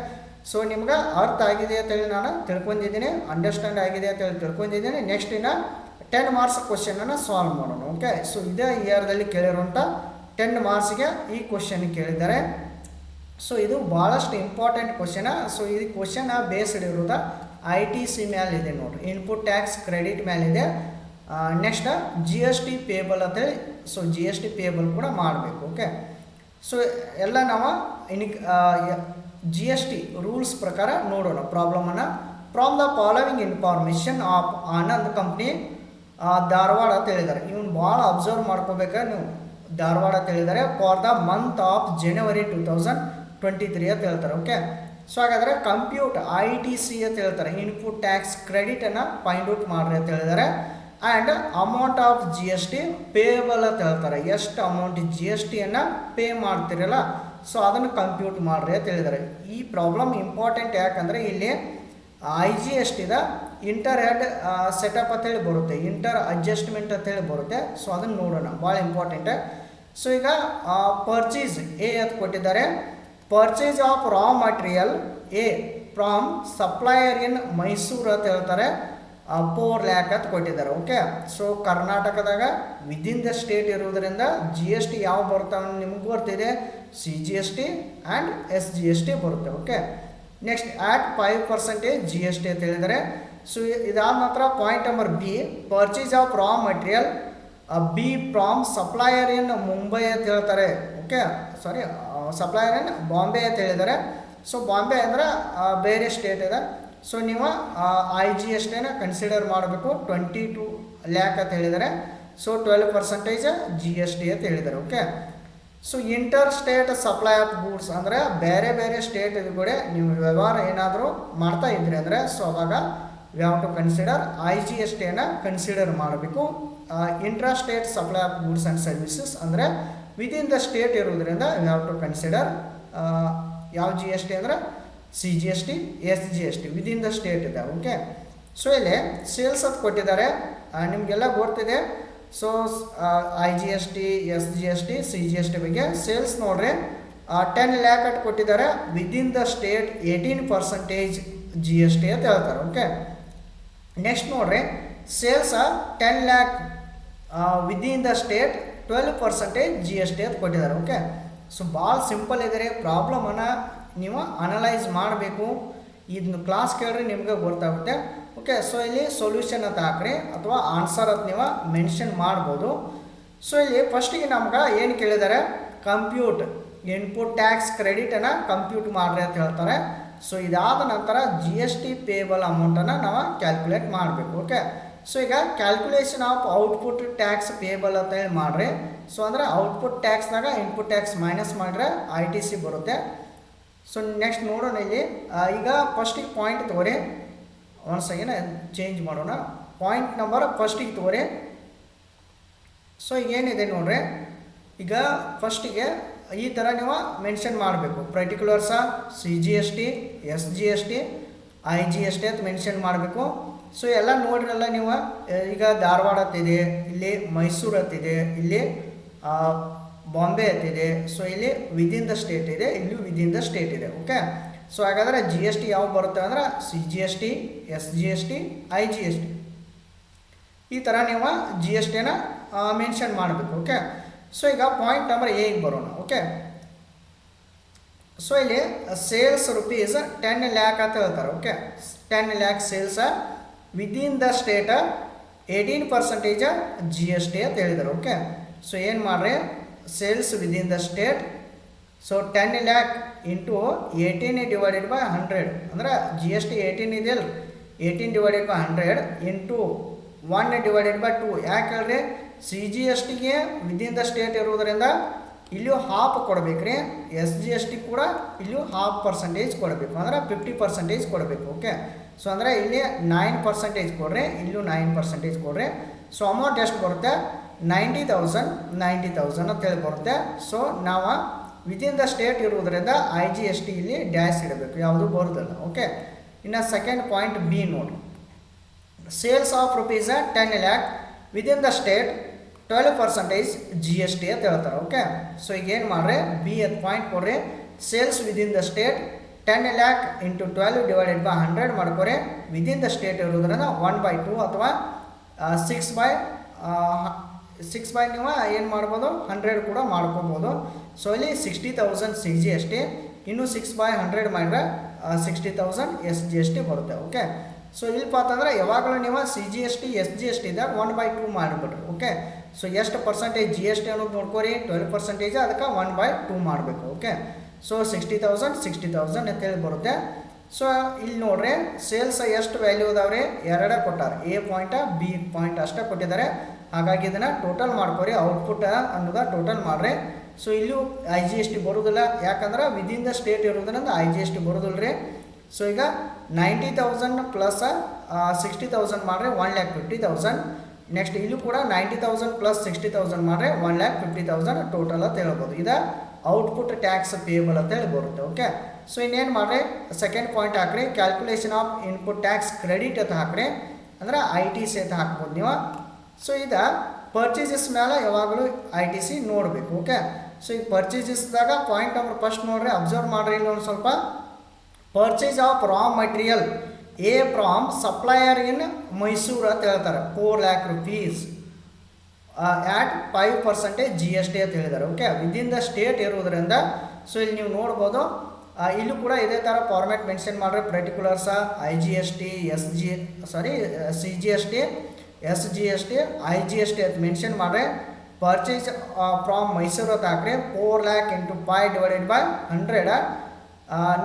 ಸೊ ನಿಮ್ಗೆ ಅರ್ಥ ಆಗಿದೆ ಅಂತೇಳಿ ನಾನು ತಿಳ್ಕೊಂಡಿದ್ದೀನಿ, ಅಂಡರ್ಸ್ಟ್ಯಾಂಡ್ ಆಗಿದೆ ಅಂತೇಳಿ ತಿಳ್ಕೊಂಡಿದ್ದೀನಿ. ನೆಕ್ಸ್ಟ್ ಇನ್ನು 10 ಮಾರ್ಕ್ಸ್ ಕ್ವಶನನ್ನು ಸಾಲ್ವ್ ಮಾಡೋಣ. ಓಕೆ, ಸೊ ಇದೇ ಇಯರ್ದಲ್ಲಿ ಕೇಳಿರುವಂಥ 10 ಮಾರ್ಕ್ಸ್ಗೆ ಈ ಕ್ವಶನ್ ಕೇಳಿದ್ದಾರೆ. ಸೊ ಇದು ಭಾಳಷ್ಟು ಇಂಪಾರ್ಟೆಂಟ್ ಕ್ವಶನ. ಸೊ ಈ ಕ್ವಶನ್ ಬೇಸ್ಡ್ ಇರೋದು ITC ಮೇಲಿದೆ ನೋಡಿರಿ, ಇನ್ಪುಟ್ ಟ್ಯಾಕ್ಸ್ ಕ್ರೆಡಿಟ್ ಮೇಲಿದೆ. ನೆಕ್ಸ್ಟ್ GST ಪೇಬಲ್ ಅಂತೇಳಿ, ಸೊ GST ಪೇಬಲ್ ಕೂಡ ಮಾಡಬೇಕು. ಓಕೆ, ಸೊ ಎಲ್ಲ ನಾವು GST ರೂಲ್ಸ್ ಪ್ರಕಾರ ನೋಡೋಣ ಪ್ರಾಬ್ಲಮನ್ನು. From the following information of Anand company Dharwad ಅಂತ ಹೇಳಿದ್ದಾರೆ. ಇವನು ಭಾಳ ಅಬ್ಸರ್ವ್ ಮಾಡ್ಕೋಬೇಕಾದ್ರೆ ನೀವು, ಧಾರವಾಡ ಅಂತ ಹೇಳಿದ್ದಾರೆ ಫಾರ್ ದ ಮಂತ್ ಆಫ್ ಜನವರಿ 2023 ಅಂತ ಹೇಳ್ತಾರೆ. ಓಕೆ, ಸೊ ಹಾಗಾದರೆ ಕಂಪ್ಯೂಟ್ ITC ಅಂತ ಹೇಳ್ತಾರೆ, ಇನ್ಪುಟ್ ಟ್ಯಾಕ್ಸ್ ಕ್ರೆಡಿಟನ್ನು ಫೈಂಡ್ ಔಟ್ ಮಾಡಿರಿ ಅಂತ ಹೇಳಿದ್ದಾರೆ. And amount of GST payable ಅಂತ ಹೇಳ್ತಾರೆ, ಎಷ್ಟು ಅಮೌಂಟ್ GSTಯನ್ನು ಪೇ ಮಾಡ್ತಿರಲ್ಲ ಸೊ ಅದನ್ನು ಕಂಪ್ಯೂಟ್ ಮಾಡಿರಿ ಅಂತ ಹೇಳಿದ್ದಾರೆ. ಈ ಪ್ರಾಬ್ಲಮ್ ಇಂಪಾರ್ಟೆಂಟ್ ಯಾಕಂದರೆ ಇಲ್ಲಿ IGSTದ ಇಂಟರ್ ಹೆಡ್ ಸೆಟಪ್ ಅಂತೇಳಿ ಬರುತ್ತೆ, ಇಂಟರ್ ಅಡ್ಜಸ್ಟ್ಮೆಂಟ್ ಅಂತೇಳಿ ಬರುತ್ತೆ. ಸೊ ಅದನ್ನು ನೋಡೋಣ, ಭಾಳ ಇಂಪಾರ್ಟೆಂಟ್. ಸೊ ಈಗ ಪರ್ಚೇಸ್ ಎ ಅಂತ ಕೊಟ್ಟಿದ್ದಾರೆ. Purchase of raw material A from supplier in Mysuru ಅಂತ ಹೇಳ್ತಾರೆ 4 lakh ಅಂತ ಕೊಟ್ಟಿದ್ದಾರೆ. ಓಕೆ, ಸೊ ಕರ್ನಾಟಕದಾಗ ವಿದಿನ್ ದ ಸ್ಟೇಟ್ ಇರೋದ್ರಿಂದ GST ಯಾವ ಬರ್ತಾವೆ ನಿಮ್ಗೆ ಗೊತ್ತಿದೆ, CGST ಆ್ಯಂಡ್ SGST ಬರುತ್ತೆ. ಓಕೆ, ನೆಕ್ಸ್ಟ್ ಆ್ಯಟ್ 5% GST ಅಂತ ಹೇಳಿದ್ದಾರೆ. ಸೊ ಇದಾದ ನಂತರ point number B, purchase of raw material B from supplier in Mumbai ಅಂತ ಹೇಳ್ತಾರೆ. Okay, sorry, supplier in Bombay ಅಂತ ಹೇಳಿದ್ದಾರೆ. ಸೊ ಬಾಂಬೆ ಅಂದರೆ ಬೇರೆ ಸ್ಟೇಟ್ ಇದೆ. ಸೊ ನೀವು IGSTನ ಕನ್ಸಿಡರ್ ಮಾಡಬೇಕು. 22 lakh ಅಂತ ಹೇಳಿದ್ದಾರೆ. ಸೊ 12% GST ಅಂತ ಹೇಳಿದ್ದಾರೆ. Okay, so inter state supply of goods ಅಂದರೆ ಬೇರೆ ಬೇರೆ ಸ್ಟೇಟ್ ಕೂಡ ನೀವು ವ್ಯವಹಾರ ಏನಾದರೂ ಮಾಡ್ತಾ ಇದ್ರಿ ಅಂದರೆ ಸೊ ಅವಾಗ ವಿ ಹ್ಯಾವ್ ಟು ಕನ್ಸಿಡರ್ IGSTನ ಕನ್ಸಿಡರ್ ಮಾಡಬೇಕು. Intra state supply of goods and services ಅಂದರೆ ವಿದಿನ್ ದ ಸ್ಟೇಟ್ ಇರೋದ್ರಿಂದ ವಿ ಹ್ಯಾವ್ ಟು ಕನ್ಸಿಡರ್ ಯಾವ GST ಅಂದರೆ CGST, SGST within the state ಇದೆ. ಓಕೆ, ಸೊ ಇಲ್ಲಿ ಸೇಲ್ಸ್ ಅಂತ ಕೊಟ್ಟಿದ್ದಾರೆ, ನಿಮಗೆಲ್ಲ ಗೊತ್ತಿದೆ. ಸೊ IGST, SGST, CGST ಬಗ್ಗೆ ಸೇಲ್ಸ್ ನೋಡ್ರಿ 10 lakh ಅಂತ ಕೊಟ್ಟಿದ್ದಾರೆ. ವಿದಿನ್ ದ ಸ್ಟೇಟ್ 18% GST ಅಂತ ಹೇಳ್ತಾರೆ. ಓಕೆ, ನೆಕ್ಸ್ಟ್ ನೋಡ್ರಿ sales 10 lakh within the state 12% GST ಅಂತ ಕೊಟ್ಟಿದ್ದಾರೆ. ಓಕೆ, ಸೊ ಭಾಳ ಸಿಂಪಲ್ ಇದೆ. ಪ್ರಾಬ್ಲಮನ್ನು ನೀವು ಅನಲೈಸ್ ಮಾಡಬೇಕು. ಇದನ್ನು ಕ್ಲಾಸ್ ಕೇಳ್ರಿ ನಿಮ್ಗೆ ಗೊತ್ತಾಗುತ್ತೆ. ಓಕೆ, ಸೊ ಇಲ್ಲಿ ಸೊಲ್ಯೂಷನ್ ಅಂತ ಹಾಕ್ರಿ ಅಥವಾ ಆನ್ಸರ್ ಅಂತ ನೀವು ಮೆನ್ಷನ್ ಮಾಡ್ಬೋದು. ಸೊ ಇಲ್ಲಿ ಫಸ್ಟಿಗೆ ನಮ್ಗೆ ಏನು ಕೇಳಿದ್ದಾರೆ, ಕಂಪ್ಯೂಟ್ ಇನ್ಪುಟ್ ಟ್ಯಾಕ್ಸ್ ಕ್ರೆಡಿಟನ್ನು ಕಂಪ್ಯೂಟ್ ಮಾಡಿರಿ ಅಂತ ಹೇಳ್ತಾರೆ. ಸೊ ಇದಾದ ನಂತರ GST ಪೇಬಲ್ ಅಮೌಂಟನ್ನು ನಾವು ಕ್ಯಾಲ್ಕುಲೇಟ್ ಮಾಡಬೇಕು. ಓಕೆ, ಸೊ ಈಗ calculation of output tax payable ಅಂತ ಹೇಳಿ ಮಾಡಿರಿ. ಸೊ ಅಂದರೆ ಔಟ್ಪುಟ್ ಟ್ಯಾಕ್ಸ್ನಾಗ ಇನ್ಪುಟ್ ಟ್ಯಾಕ್ಸ್ ಮೈನಸ್ ಮಾಡಿದ್ರೆ ITC ಬರುತ್ತೆ. ಸೊ ನೆಕ್ಸ್ಟ್ ನೋಡೋಣ ಇಲ್ಲಿ. ಈಗ ಫಸ್ಟಿಗೆ ಪಾಯಿಂಟ್ ತಗೋರಿ, ಒಂದು ಸೆಕೆಂಡ್ ಚೇಂಜ್ ಮಾಡೋಣ. ಪಾಯಿಂಟ್ ನಂಬರ್ ಫಸ್ಟಿಗೆ ತಗೋರಿ. ಸೊ ಏನಿದೆ ನೋಡ್ರಿ, ಈಗ ಫಸ್ಟಿಗೆ ಈ ಥರ ನೀವು ಮೆನ್ಷನ್ ಮಾಡಬೇಕು. ಪರ್ಟಿಕ್ಯುಲರ್ಸ CGST, SGST, IGST ಅಂತ ಮೆನ್ಷನ್ ಮಾಡಬೇಕು. ಸೊ ಎಲ್ಲ ನೋಡಿರಲ್ಲ ನೀವು, ಈಗ ಧಾರವಾಡ ಅಂತಿದೆ, ಇಲ್ಲಿ ಮೈಸೂರು ಅಂತಿದೆ, ಇಲ್ಲಿ ಬಾಂಬೆ ಅಂತಿದೆ. ಸೊ ಇಲ್ಲಿ ವಿದಿನ್ ದ ಸ್ಟೇಟ್ ಇದೆ, ಇಲ್ಲಿ ವಿದಿನ್ ದ ಸ್ಟೇಟ್ ಇದೆ. ಓಕೆ, ಸೊ ಹಾಗಾದರೆ GST ಯಾವ ಬರುತ್ತೆ ಅಂದ್ರೆ CGST, SGST, IGST ಈ ಥರ ನೀವು GSTನ ಮೆನ್ಷನ್ ಮಾಡಬೇಕು. ಓಕೆ, ಸೊ ಈಗ ಪಾಯಿಂಟ್ ನಂಬರ್ ಎಗೆ ಬರೋಣ. ಓಕೆ, ಸೊ ಇಲ್ಲಿ ಸೇಲ್ಸ್ ರುಪೀಸ್ 10 lakh ಅಂತ ಹೇಳ್ತಾರೆ. Okay, 10 lakh sales within the state 18% GST ಅಂತ ಹೇಳಿದ್ದಾರೆ. ಓಕೆ, ಸೊ ಏನು ಮಾಡ್ರಿ, sales within the state. So 10 lakh into 18 divided by 100 ಅಂದರೆ GST 18 ಇದೆಯಲ್ಲ, 18 divided by 100 into 1 divided by 2. ಯಾಕೆ ಹೇಳ್ರಿ, CGSTಗೆ ವಿದಿನ್ ದ ಸ್ಟೇಟ್ ಇರೋದ್ರಿಂದ ಇಲ್ಲಿಯೂ ಹಾಫ್ ಕೊಡಬೇಕು ರೀ, SGST ಕೂಡ ಇಲ್ಲಿಯೂ 0.5% ಕೊಡಬೇಕು, ಅಂದರೆ 50% ಕೊಡಬೇಕು. ಓಕೆ, ಸೊ ಅಂದರೆ ಇಲ್ಲಿ 9% ಕೊಡ್ರಿ, ಇಲ್ಲಿಯೂ 9% ಕೊಡ್ರಿ. ಸೊ ಅಮೌಂಟ್ ಎಷ್ಟು ಬರುತ್ತೆ, 90,000 ಅಂತ ಹೇಳಿ ಬರುತ್ತೆ. ಸೊ ನಾವು ವಿದಿನ್ ದ ಸ್ಟೇಟ್ ಇರುವುದರಿಂದ IGST ಇಲ್ಲಿ ಡ್ಯಾಶ್ ಇಡಬೇಕು, ಯಾವುದು ಬರೋದಿಲ್ಲ. ಓಕೆ, ಇನ್ನು ಸೆಕೆಂಡ್ ಪಾಯಿಂಟ್ ಬಿ ನೋಡ್ರಿ, sales of rupees 10 lakh within the state 12% GST ಅಂತ ಹೇಳ್ತಾರೆ. ಓಕೆ, ಸೊ ಈಗ ಏನು ಮಾಡ್ರಿ, ಬಿ ಅಂತ ಪಾಯಿಂಟ್ ಕೊಡ್ರಿ. Sales within the state 10 lakh into 12 divided by 100 ಮಾಡ್ಕೊರಿ. ವಿದಿನ್ ದ ಸ್ಟೇಟ್ ಇರೋದ್ರಿಂದ 1/2 ಅಥವಾ ಸಿಕ್ಸ್ ಬೈ ನೀವು ಏನು ಮಾಡ್ಬೋದು 100 ಕೂಡ ಮಾಡ್ಕೋಬೋದು. ಸೊ ಇಲ್ಲಿ 60,000 CGST, ಇನ್ನು 6/100 ಮಾಡಿದ್ರೆ 60,000 SGST ಬರುತ್ತೆ. ಓಕೆ, ಸೊ ಇಲ್ಲಪ್ಪ ಅಂತಂದ್ರೆ ಯಾವಾಗಲೂ ನೀವು CGST SGST ಇದ್ದಾಗ 1/2 ಮಾಡಿಬಿಡ್ರಿ. ಓಕೆ, ಸೊ ಎಷ್ಟು ಪರ್ಸೆಂಟೇಜ್ GST ಅನ್ನೋದು ನೋಡ್ಕೊರಿ, 12% ಅದಕ್ಕೆ 1/2 ಮಾಡಬೇಕು. ಓಕೆ, ಸೊ 60,000 ಅಂತೇಳಿ ಬರುತ್ತೆ. ಸೊ ಇಲ್ಲಿ ನೋಡ್ರಿ ಸೇಲ್ಸ್ ಎಷ್ಟು ವ್ಯಾಲ್ಯೂ ಅದಾವ್ರಿ, ಎರಡೇ ಕೊಟ್ಟಾರೆ, A ಪಾಯಿಂಟ B ಪಾಯಿಂಟ್ ಅಷ್ಟೇ ಕೊಟ್ಟಿದ್ದಾರೆ. ಹಾಗಾಗಿ ಇದನ್ನು ಟೋಟಲ್ ಮಾಡ್ಕೊರಿ, ಔಟ್ಪುಟ್ ಅನ್ನೋದ ಟೋಟಲ್ ಮಾಡ್ರಿ. ಸೊ ಇಲ್ಲೂ IGST ಬರೋದಿಲ್ಲ, ಯಾಕಂದ್ರೆ ವಿದಿನ್ ದ ಸ್ಟೇಟ್ ಇರೋದ್ರಿಂದ IGST ಬರೋದಿಲ್ಲ ರೀ. ಸೊ ಈಗ 90,000 ಪ್ಲಸ್ 60,000 ಮಾಡಿದ್ರೆ 1,50,000. ನೆಕ್ಸ್ಟ್ ಇಲ್ಲೂ ಕೂಡ 90,000 ಪ್ಲಸ್ 60,000 ಮಾಡಿದ್ರೆ 1,50,000 ಟೋಟಲ್ ಅಂತ ಹೇಳ್ಬೋದು. ಇದು ಔಟ್ಪುಟ್ ಟ್ಯಾಕ್ಸ್ ಪೇಬಲ್ ಅಂತೇಳಿ ಬರುತ್ತೆ. ಓಕೆ, ಸೊ ಇನ್ನೇನು ಮಾಡಿರಿ, ಸೆಕೆಂಡ್ ಪಾಯಿಂಟ್ ಹಾಕ್ರಿ, calculation of input tax credit ಅಂತ ಹಾಕ್ರಿ, ಅಂದ್ರೆ ITC ಅಂತ ಹಾಕ್ಬೋದು ನೀವು. ಸೊ ಇದು ಪರ್ಚೇಸಸ್ ಮೇಲೆ ಯಾವಾಗಲೂ ITC ನೋಡಬೇಕು. ಓಕೆ, ಸೊ ಈಗ ಪರ್ಚೇಸಸ್ದಾಗ ಪಾಯಿಂಟ್ ನಂಬರ್ ಫಸ್ಟ್ ನೋಡ್ರಿ, ಅಬ್ಸರ್ವ್ ಮಾಡಿರಿ. ಇಲ್ಲಿ ಒಂದು ಸ್ವಲ್ಪ purchase of raw material A from supplier in Mysuru ಅಂತ ಹೇಳ್ತಾರೆ, 4 lakh rupees ಆ್ಯಟ್ 5% GST ಅಂತ ಹೇಳಿದ್ದಾರೆ. ಓಕೆ, ವಿದಿನ್ ದ ಸ್ಟೇಟ್ ಇರೋದ್ರಿಂದ ಸೊ ಇಲ್ಲಿ ನೀವು ನೋಡ್ಬೋದು. ಇಲ್ಲೂ ಕೂಡ ಇದೇ ಥರ ಫಾರ್ಮ್ಯಾಟ್ ಮೆನ್ಷನ್ ಮಾಡಿದ್ರೆ ಪರ್ಟಿಕ್ಯುಲರ್ಸ IGST CGST SGST IGST ಅಂತ ಮೆನ್ಷನ್ ಮಾಡಿದ್ರೆ ಪರ್ಚೇಸ್ ಫ್ರಾಮ್ ಮೈಸೂರು ಅಂತ ಹಾಕ್ರಿ, 4 lakh into 5/100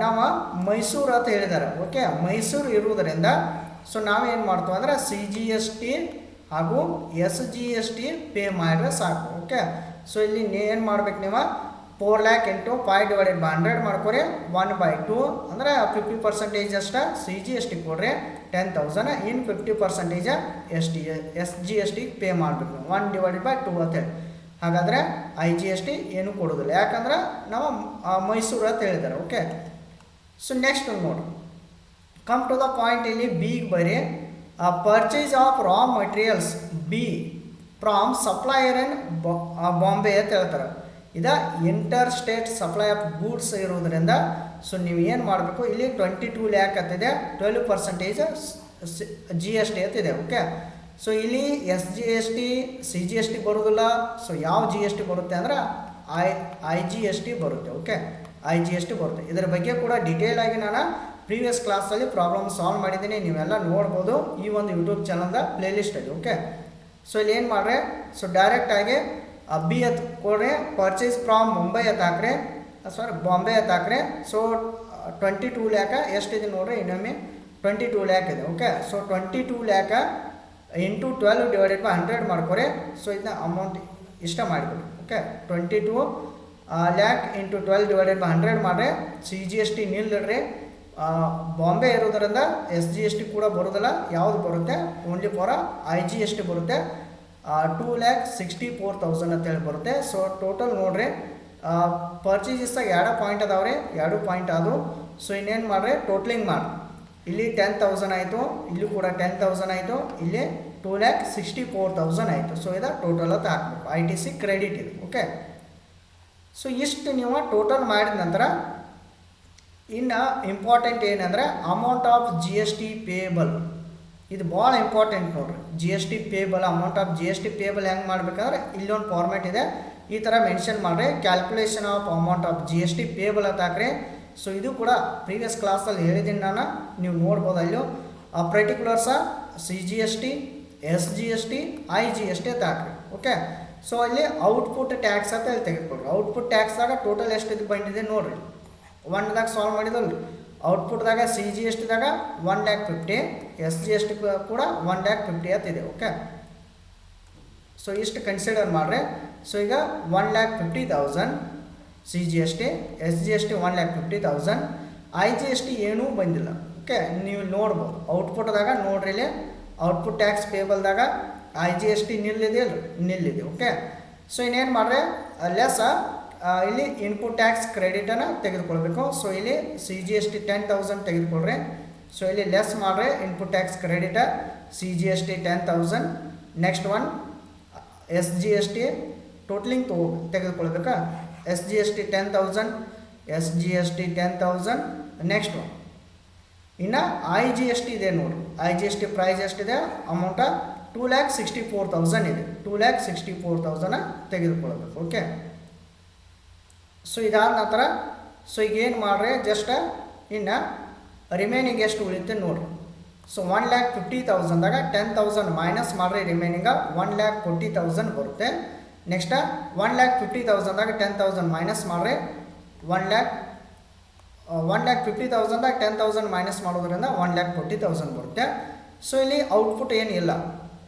ನಾವು ಮೈಸೂರು ಅಂತ ಹೇಳಿದ್ದಾರೆ. ಓಕೆ, ಮೈಸೂರು ಇರುವುದರಿಂದ ಸೊ ನಾವೇನು ಮಾಡ್ತೀವಿ ಅಂದರೆ CGST ಹಾಗೂ SGST ಪೇ ಮಾಡಿದ್ರೆ ಸಾಕು. ಓಕೆ, ಸೊ ಇಲ್ಲಿ ಏನು ಮಾಡ್ಬೇಕು ನೀವು, 4 lakh into 5/100 ಮಾಡ್ಕೊರಿ, 1/2 ಅಂದರೆ 50% ಅಷ್ಟೇ CGST ಕೊಡ್ರಿ, 10,000 ಇನ್ 50% SGST ಪೇ ಮಾಡಬೇಕು, 1/2 ಅಂತೇಳಿ. ಹಾಗಾದರೆ IGST ಏನು ಕೊಡೋದಿಲ್ಲ, ಯಾಕಂದ್ರೆ ನಾವು ಮೈಸೂರು ಅಂತ ಹೇಳಿದ್ದಾರೆ. ಓಕೆ, ಸೊ ನೆಕ್ಸ್ಟ್ ನೋಡಿ, ಕಮ್ ಟು ದ ಪಾಯಿಂಟ್. ಇಲ್ಲಿ ಬಿಗೆ ಬರೀ purchase of raw materials B from supplier in Bombay ಅಂತ ಹೇಳ್ತಾರೆ. ಇದು inter state supply of goods ಇರೋದ್ರಿಂದ ಸೊ ನೀವು ಏನು ಮಾಡಬೇಕು, ಇಲ್ಲಿ 22 lakh ಅಂತಿದೆ, 12% GST ಅಂತಿದೆ. ಓಕೆ, ಸೊ ಇಲ್ಲಿ SGST CGST ಬರೋದಿಲ್ಲ. ಸೊ ಯಾವ GST ಬರುತ್ತೆ ಅಂದರೆ IGST ಬರುತ್ತೆ. ಓಕೆ, IGST ಬರುತ್ತೆ. ಇದರ ಬಗ್ಗೆ ಕೂಡ ಡೀಟೇಲ್ ಆಗಿ ನಾನು ಪ್ರೀವಿಯಸ್ ಕ್ಲಾಸಲ್ಲಿ ಪ್ರಾಬ್ಲಮ್ ಸಾಲ್ವ್ ಮಾಡಿದ್ದೀನಿ, ನೀವೆಲ್ಲ ನೋಡ್ಬೋದು ಈ ಒಂದು ಯೂಟ್ಯೂಬ್ ಚಾನಲ್ದ ಪ್ಲೇಲಿಸ್ಟಲ್ಲಿ. ಓಕೆ, ಸೊ ಇಲ್ಲಿ ಏನು ಮಾಡ್ರೆ, ಸೊ ಡೈರೆಕ್ಟಾಗಿ B ಅಂತ ಕೊಡ್ರಿ, ಪರ್ಚೇಸ್ ಫ್ರಾಮ್ ಮುಂಬೈ ಅಂತ ಹಾಕ್ರಿ, ಬಾಂಬೆ ಅಂತ ಹಾಕ್ರಿ. ಸೊ 22 lakh ಎಷ್ಟಿದೆ ನೋಡ್ರಿ, ಇನ್ನೊಮ್ಮೆ 22 lakh ಇದೆ. ಓಕೆ, ಸೊ 22 lakh into 12/100 ಮಾಡ್ಕೊರಿ. ಸೊ ಇದನ್ನ ಅಮೌಂಟ್ ಇಷ್ಟ ಮಾಡಿಬಿಡಿ. ಓಕೆ, 22 lakh into 12/100 ಮಾಡಿರಿ. CGST ನಿಲ್ಲಿಡ್ರಿ, ಬಾಂಬೆ ಇರೋದ್ರಿಂದ SGST ಕೂಡ ಬರೋದಿಲ್ಲ. ಯಾವುದು ಬರುತ್ತೆ, ಓನ್ಲಿ ಫಾರ್ IGST ಬರುತ್ತೆ, 2,64,000 ಅಂತೇಳಿ ಬರುತ್ತೆ. ಸೊ ಟೋಟಲ್ ನೋಡ್ರಿ, ಪರ್ಚೇಸಸ್ಸಾಗ 2 ಪಾಯಿಂಟ್ ಅದಾವ್ರಿ, 2 ಪಾಯಿಂಟ್ ಅದು. ಸೊ ಇನ್ನೇನು ಮಾಡಿರಿ, ಟೋಟ್ಲಿಂಗ್ ಮಾಡಿ, ಇಲ್ಲಿ 10,000 ಆಯಿತು, ಇಲ್ಲೂ ಕೂಡ 10,000 ಆಯಿತು, ಇಲ್ಲಿ 2,64,000 ಆಯಿತು. ಸೊ ಇದು ಟೋಟಲ್ ಅಂತ ಹಾಕಬೇಕು, ITC ಕ್ರೆಡಿಟ್ ಇದು. ಓಕೆ, ಸೊ ಇಷ್ಟು ನೀವು ಟೋಟಲ್ ಮಾಡಿದ ನಂತರ ಇನ್ನು ಇಂಪಾರ್ಟೆಂಟ್ ಏನಂದರೆ ಅಮೌಂಟ್ ಆಫ್ GST ಪೇಬಲ್. ಇದು ಭಾಳ ಇಂಪಾರ್ಟೆಂಟ್ ನೋಡ್ರಿ, GST payable, amount of GST payable ಹೆಂಗೆ ಮಾಡ್ಬೇಕಂದ್ರೆ ಇಲ್ಲೊಂದು ಫಾರ್ಮ್ಯಾಟ್ ಇದೆ, ಈ ಥರ ಮೆನ್ಷನ್ ಮಾಡಿರಿ, calculation of amount of GST payable ಅಂತ ಹಾಕ್ರಿ. ಸೊ ಇದು ಕೂಡ ಪ್ರೀವಿಯಸ್ ಕ್ಲಾಸಲ್ಲಿ ಹೇಳಿದ್ದೀನಿ ನಾನು, ನೀವು ನೋಡ್ಬೋದು. ಅಲ್ಲೂ ಪರ್ಟಿಕ್ಯುಲರ್ಸ CGST SGST IGST ಅಂತ ಹಾಕ್ರಿ. ಓಕೆ, ಸೊ ಅಲ್ಲಿ ಔಟ್ಪುಟ್ ಟ್ಯಾಕ್ಸ್ ಅಂತ ಹೇಳಿ ತೆಗೆದುಕೊಳ್ರಿ. ಔಟ್ಪುಟ್ ಟ್ಯಾಕ್ಸ್ದಾಗ ಟೋಟಲ್ ಎಷ್ಟು ಬಂದಿದೆ ನೋಡಿರಿ, 1ದಾಗ ಸಾಲ್ವ್ ಮಾಡಿದಲ್ರಿ. ಔಟ್ಪುಟ್ದಾಗ CGSTದಾಗ 1,50,000, SGST ಕೂಡ 1,50,000 ಅಂತಿದೆ. ಓಕೆ, ಸೊ ಇಷ್ಟು ಕನ್ಸಿಡರ್ ಮಾಡಿರಿ. ಸೊ ಈಗ 1,50,000 CGST, SGST 1,50,000, IGST ಏನೂ ಬಂದಿಲ್ಲ. ಓಕೆ, ನೀವು ನೋಡ್ಬೋದು ಔಟ್ಪುಟ್ದಾಗ ನೋಡ್ರಿ, ಇಲ್ಲಿ ಔಟ್ಪುಟ್ ಟ್ಯಾಕ್ಸ್ ಪೇಬಲ್ದಾಗ IGST ನಿಲ್ಲಿದೆ. ಓಕೆ, ಸೊ ಇನ್ನೇನು ಮಾಡ್ರೆ, ಲೆಸ್ ಇಲ್ಲಿ ಇನ್ಪುಟ್ ಟ್ಯಾಕ್ಸ್ ಕ್ರೆಡಿಟನ್ನು ತೆಗೆದುಕೊಳ್ಬೇಕು. ಸೊ ಇಲ್ಲಿ CGST 10,000 ತೆಗೆದುಕೊಳ್ರಿ. ಸೊ ಇಲ್ಲಿ ಲೆಸ್ ಮಾಡ್ರೆ input tax credit CGST 10,000. Next one SGST totalling ತೆಗೆದುಕೊಳ್ಬೇಕಾ, SGST 10,000, SGST 10,000. ನೆಕ್ಸ್ಟ್ ಒನ್ ಇನ್ನು IGST ಇದೆ ನೋಡಿರಿ, IGST ಪ್ರೈಸ್ ಎಷ್ಟಿದೆ, ಅಮೌಂಟ 2,64,000 ಇದೆ. 2,64,000 ತೆಗೆದುಕೊಳ್ಬೇಕು. ಓಕೆ, ಸೊ ಇದಾದ ನಂತರ ಸೊ ಈಗ ಏನು ಮಾಡ್ರಿ, ಜಸ್ಟ್ ಇನ್ನು ರಿಮೈನಿಂಗ್ ಎಷ್ಟು ಉಳಿತೆ ನೋಡಿರಿ. ಸೊ 1,50,000ದಾಗ 10,000 ಮೈನಸ್ ಮಾಡಿರಿ, ರಿಮೈನಿಂಗ 1,40,000 ಬರುತ್ತೆ. ನೆಕ್ಸ್ಟ್ 1,50,000ದಾಗ 10,000 ಮೈನಸ್ ಮಾಡಿರಿ, 1,50,000ದಾಗ 10,000 ಮೈನಸ್ ಮಾಡೋದ್ರಿಂದ 1,40,000 ಬರುತ್ತೆ. ಸೊ ಇಲ್ಲಿ ಔಟ್ಪುಟ್ ಏನಿಲ್ಲ.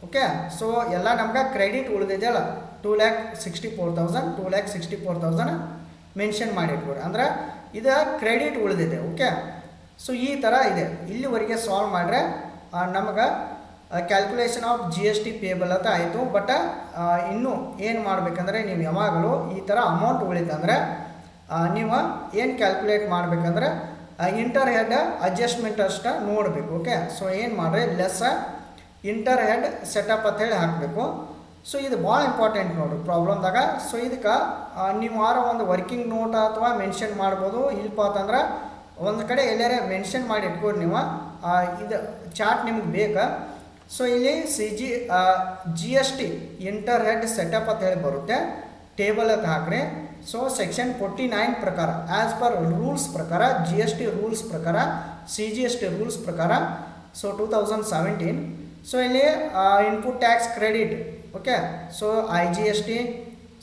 ಓಕೆ, ಸೊ ಎಲ್ಲ ನಮ್ಗೆ ಕ್ರೆಡಿಟ್ ಉಳಿದಿದೆಯಲ್ಲ 2,64,000 2,64,000 ಮೆನ್ಷನ್ ಮಾಡಿಟ್ಕೊಡಿ, ಅಂದ್ರೆ ಇದು ಕ್ರೆಡಿಟ್ ಉಳಿದಿದೆ. ಓಕೆ, ಸೊ ಈ ಥರ ಇದೆ. ಇಲ್ಲಿವರೆಗೆ ಸಾಲ್ವ್ ಮಾಡಿದ್ರೆ ನಮಗೆ ಕ್ಯಾಲ್ಕುಲೇಷನ್ ಆಫ್ GST ಪೇಬಲ್ ಅಂತ ಆಯಿತು. ಬಟ್ ಇನ್ನೂ ಏನು ಮಾಡಬೇಕಂದ್ರೆ ನೀವು ಯಾವಾಗಲೂ ಈ ಥರ ಅಮೌಂಟ್ ಉಳಿತಂದರೆ ನೀವು ಏನು ಕ್ಯಾಲ್ಕುಲೇಟ್ ಮಾಡಬೇಕಂದ್ರೆ ಇಂಟರ್ ಹೆಡ್ ಅಡ್ಜಸ್ಟ್ಮೆಂಟ್ ಅಷ್ಟು ನೋಡಬೇಕು. ಓಕೆ, ಸೊ ಏನು ಮಾಡಿರಿ, ಲೆಸ್ ಇಂಟರ್ ಹೆಡ್ ಸೆಟಪ್ ಅಂತೇಳಿ ಹಾಕಬೇಕು. ಸೊ ಇದು ಭಾಳ ಇಂಪಾರ್ಟೆಂಟ್ ನೋಡಿರಿ ಪ್ರಾಬ್ಲಮ್ದಾಗ. ಸೊ ಇದಕ್ಕೆ ನೀವು ಒಂದು ವರ್ಕಿಂಗ್ ನೋಟ್ ಅಥವಾ ಮೆನ್ಷನ್ ಮಾಡ್ಬೋದು. ಇಲ್ಪ ಅಂತಂದ್ರೆ ಒಂದು ಕಡೆ ಎಲ್ಲಾರೆ ಮೆನ್ಷನ್ ಮಾಡಿ ಇಟ್ಕೊಡಿ ನೀವು, ಇದು ಚಾರ್ಟ್ ನಿಮಗೆ ಬೇಕಾ. ಸೊ ಇಲ್ಲಿ GST ಇಂಟರ್ ಹೆಡ್ ಸೆಟಪ್ ಅಂತ ಹೇಳಿ ಬರುತ್ತೆ, ಟೇಬಲ್ ಅಂತ ಹಾಕ್ರಿ. ಸೊ ಸೆಕ್ಷನ್ 49 ಪ್ರಕಾರ ಆ್ಯಸ್ ಪರ್ ರೂಲ್ಸ್ ಪ್ರಕಾರ GST ರೂಲ್ಸ್ ಪ್ರಕಾರ CGST ರೂಲ್ಸ್ ಪ್ರಕಾರ ಸೊ 2017 ಸೊ ಇಲ್ಲಿ input tax credit. Okay, so IGST,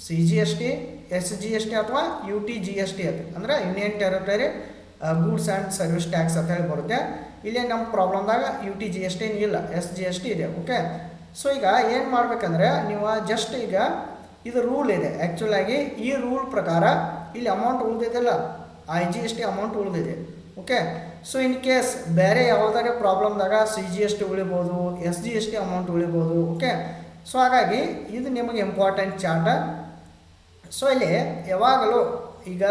CGST, SGST ಅಥವಾ UTGST ಅಂತ ಅಂದರೆ union territory goods and service tax ಅಂತ ಹೇಳಿ ಬರುತ್ತೆ. ಇಲ್ಲಿ ನಮ್ಮ ಪ್ರಾಬ್ಲಮ್ದಾಗ UTGST ಇಲ್ಲ, SGST ಇದೆ. ಓಕೆ, ಸೊ ಈಗ ಏನು ಮಾಡಬೇಕಂದ್ರೆ ನೀವು ಜಸ್ಟ್ ಈಗ ಇದು ರೂಲ್ ಇದೆ ಆ್ಯಕ್ಚುಲಾಗಿ. ಈ ರೂಲ್ ಪ್ರಕಾರ ಇಲ್ಲಿ ಅಮೌಂಟ್ ಉಳಿದಿದೆಲ್ಲ IGST ಅಮೌಂಟ್ ಉಳಿದಿದೆ. ಓಕೆ, ಸೊ ಇನ್ ಕೇಸ್ ಬೇರೆ ಯಾವುದಾದ್ರೂ ಪ್ರಾಬ್ಲಮ್ದಾಗ CGST ಉಳಿಬೋದು, SGST ಅಮೌಂಟ್ ಉಳಿಬೋದು. ಓಕೆ, ಸೊ ಹಾಗಾಗಿ ಇದು ನಿಮಗೆ ಇಂಪಾರ್ಟೆಂಟ್ ಚಾರ್ಟ್. ಸೊ ಇಲ್ಲಿ ಯಾವಾಗಲೂ ಈಗ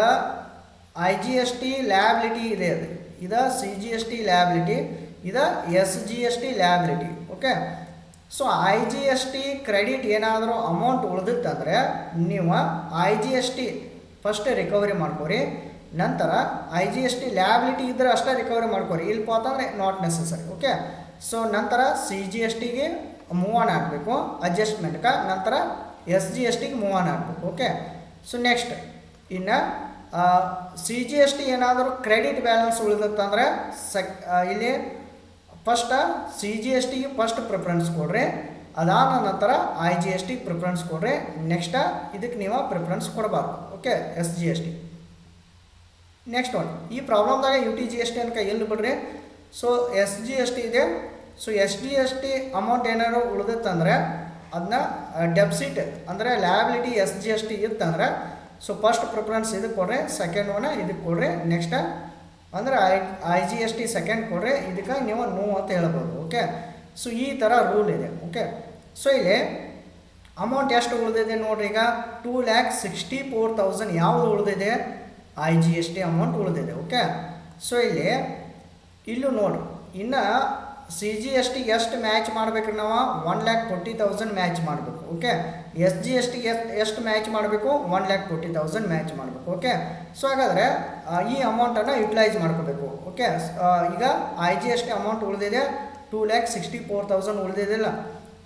IGST ಲ್ಯಾಬಿಲಿಟಿ ಇದೆ, ಇದು CGST ಲ್ಯಾಬಿಲಿಟಿ, ಇದು SGST liability. Okay, so IGST credit ಏನಾದರೂ ಅಮೌಂಟ್ ಉಳಿದಿತ್ತಂದರೆ ನೀವು IGST ಫಸ್ಟ್ ರಿಕವರಿ ಮಾಡ್ಕೊರಿ, ನಂತರ IGST ಲ್ಯಾಬಿಲಿಟಿ ಇದ್ದರೆ ಅಷ್ಟೇ ರಿಕವರಿ ಮಾಡ್ಕೊರಿ, ಇಲ್ಪ ಅಂತಂದರೆ ನಾಟ್ ನೆಸಸರಿ. ಓಕೆ, ಸೊ ನಂತರ CGSTಗೆ ಮೂವ್ ಆನ್ ಆಗಬೇಕು ಅಡ್ಜಸ್ಟ್ಮೆಂಟ್ಗೆ, ನಂತರ SGSTಗೆ ಮೂವ್ ಆನ್ ಆಗಬೇಕು. ಓಕೆ, ಸೊ ನೆಕ್ಸ್ಟ್ ಇನ್ನು CGST ಏನಾದರೂ ಕ್ರೆಡಿಟ್ ಬ್ಯಾಲೆನ್ಸ್ ಉಳಿದತ್ತಂದರೆ ಇಲ್ಲಿ ಫಸ್ಟ್ CGSTಗೆ ಫಸ್ಟ್ ಪ್ರಿಫರೆನ್ಸ್ ಕೊಡ್ರಿ, ಅದಾದ ನಂತರ IGSTಗೆ ಪ್ರಿಫರೆನ್ಸ್ ಕೊಡ್ರಿ, ನೆಕ್ಸ್ಟ್ ಇದಕ್ಕೆ ನೀವು ಪ್ರಿಫರೆನ್ಸ್ ಕೊಡಬಾರ್ದು. Okay, SGST next one. ಈ ಪ್ರಾಬ್ಲಮ್ದಾಗ UTGST ಅನ್ಕ ಎಲ್ಲಿ ಬಿಡ್ರಿ. ಸೊ SGST ಇದೆ. ಸೊ SGST ಅಮೌಂಟ್ ಏನಾದ್ರು ಉಳಿದತ್ತಂದ್ರೆ ಅದನ್ನ ಡೆಬ್ಸಿಟ್ ಅಂದರೆ ಲ್ಯಾಬಿಲಿಟಿ SGST ಇತ್ತಂದ್ರೆ ಸೊ ಫಸ್ಟ್ ಪ್ರಿಫರೆನ್ಸ್ ಇದಕ್ಕೆ ಕೊಡ್ರಿ, ಸೆಕೆಂಡ್ ಒನ್ ಇದಕ್ಕೆ ಕೊಡ್ರಿ, ನೆಕ್ಸ್ಟ್ ಅಂದರೆ IGST ಸೆಕೆಂಡ್ ಕೊಡ್ರಿ, ಇದಕ್ಕೆ ನೀವು ನೋ ಅಂತ ಹೇಳ್ಬೋದು. ಓಕೆ, ಸೊ ಈ ಥರ ರೂಲ್ ಇದೆ. ಓಕೆ, ಸೊ ಇಲ್ಲಿ ಅಮೌಂಟ್ ಎಷ್ಟು ಉಳಿದಿದೆ ನೋಡ್ರಿ. ಈಗ 2,64,000 ಯಾವುದು ಉಳಿದಿದೆ, IGST ಅಮೌಂಟ್ ಉಳಿದಿದೆ. ಓಕೆ, ಸೊ ಇಲ್ಲೂ ನೋಡ್ರಿ, ಇನ್ನು CGST ಎಷ್ಟು ಮ್ಯಾಚ್ ಮಾಡ್ಬೇಕು ನಾವು, 1,40,000 ಮ್ಯಾಚ್ ಮಾಡಬೇಕು. ಓಕೆ, SGST ಎಷ್ಟು ಮ್ಯಾಚ್ ಮಾಡಬೇಕು, 1,40,000 ಮ್ಯಾಚ್ ಮಾಡಬೇಕು. ಓಕೆ, ಸೊ ಹಾಗಾದರೆ ಈ ಅಮೌಂಟನ್ನು ಯುಟಿಲೈಸ್ ಮಾಡ್ಕೋಬೇಕು. ಓಕೆ, ಈಗ IGST ಅಮೌಂಟ್ ಉಳಿದಿದೆ 2,64,000 ಉಳಿದಿದೆಲ್ಲ.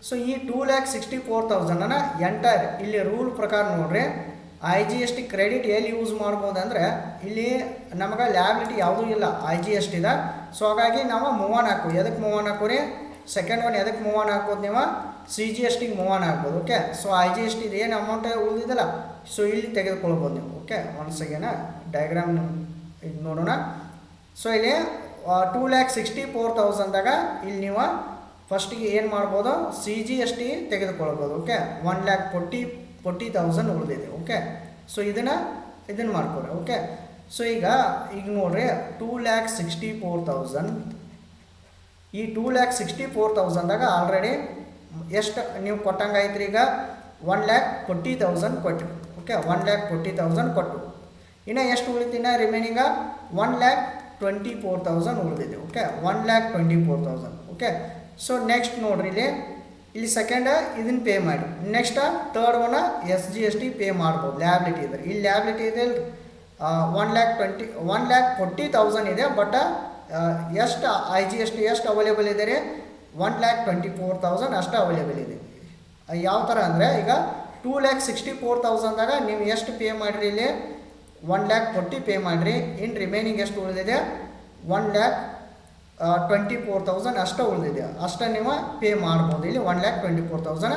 ಸೊ ಈ 2,64,000 ಎಂಟೈರ್ ಇಲ್ಲಿ ರೂಲ್ ಪ್ರಕಾರ ನೋಡ್ರಿ, IGST ಕ್ರೆಡಿಟ್ ಎಲ್ಲಿ ಯೂಸ್ ಮಾಡ್ಬೋದು ಅಂದರೆ ಇಲ್ಲಿ ನಮಗೆ ಲ್ಯಾಬಿಲಿಟಿ ಯಾವುದೂ ಇಲ್ಲ IGSTದ. ಸೊ ಹಾಗಾಗಿ ನಾವು ಮೂವ್ ಆನ್ ಹಾಕೋ, ಎದಕ್ಕೆ ಮೂವ್ ಆನ್ ಹಾಕೋರಿ, ಸೆಕೆಂಡ್ ಒನ್ ಎದಕ್ಕೆ ಮೂವ್ ಆನ್ ಹಾಕೋದು ನೀವು CGSTಗೆ ಮೂವ್ ಆನ್ ಆಗ್ಬೋದು. ಓಕೆ, ಸೊ IGSTದು ಏನು ಅಮೌಂಟ್ ಉಳಿದಿದ್ದಲ್ಲ ಸೊ ಇಲ್ಲಿ ತೆಗೆದುಕೊಳ್ಬೋದು ನೀವು. ಓಕೆ, ಒಂದು ಸೆಕೆಂಡ್ ಡಯಾಗ್ರಾಮ್ ಇದು ನೋಡೋಣ. ಸೊ ಇಲ್ಲಿ 2,64,000ದಾಗ ಇಲ್ಲಿ ನೀವು ಫಸ್ಟಿಗೆ ಏನು ಮಾಡ್ಬೋದು, CGST ತೆಗೆದುಕೊಳ್ಬೋದು. ಓಕೆ, 1,40,000 ಉಳಿದಿದೆ. ಓಕೆ, ಸೊ ಇದನ್ನು ಮಾಡ್ಕೊರಿ. ಓಕೆ, ಸೊ ಈಗ ನೋಡ್ರಿ 2,64,000, ಈ 2,64,000ದಾಗ ಆಲ್ರೆಡಿ ಎಷ್ಟು ನೀವು ಕೊಟ್ಟಂಗೆ ಐತ್ರಿ. ಈಗ 1,40,000 ಕೊಟ್ಟಿರಿ. ಓಕೆ, 1,40,000 ಕೊಟ್ಟು ಇನ್ನು ಎಷ್ಟು ಉಳಿತಿನ ರಿಮೈನಿಂಗ 1,24,000 ಉಳಿದಿದೆ. ಓಕೆ, 1,24,000. ಓಕೆ, ಸೊ ನೆಕ್ಸ್ಟ್ ನೋಡ್ರಿ ಇಲ್ಲಿ ಸೆಕೆಂಡ್ ಇದನ್ನು ಪೇ ಮಾಡಿ, next third one SGST pay ಮಾಡ್ಬೋದು ಲ್ಯಾಬಿಲಿಟಿ ಇದ್ರೆ. ಇಲ್ಲಿ ಲ್ಯಾಬಿಲಿಟಿ ಇದೆ 1,40,000 ಇದೆ. ಬಟ್ ಎಷ್ಟು IGST ಎಷ್ಟು ಅವೈಲೇಬಲ್ ಇದೆ ರೀ, 1,24,000 ಅಷ್ಟು ಅವೈಲೇಬಲ್ ಇದೆ. ಯಾವ ಥರ ಅಂದರೆ ಈಗ 2,64,000ದಾಗ ನೀವು ಎಷ್ಟು ಪೇ ಮಾಡಿರಿ, ಇಲ್ಲಿ 1,40,000 ಪೇ ಮಾಡಿರಿ. ಇನ್ನು ರಿಮೈನಿಂಗ್ ಎಷ್ಟು ಉಳಿದಿದೆ, 1,24,000 ಅಷ್ಟು ಉಳಿದಿದೆ. ಅಷ್ಟು ನೀವು ಪೇ ಮಾಡ್ಬೋದು. ಇಲ್ಲಿ 1,24,000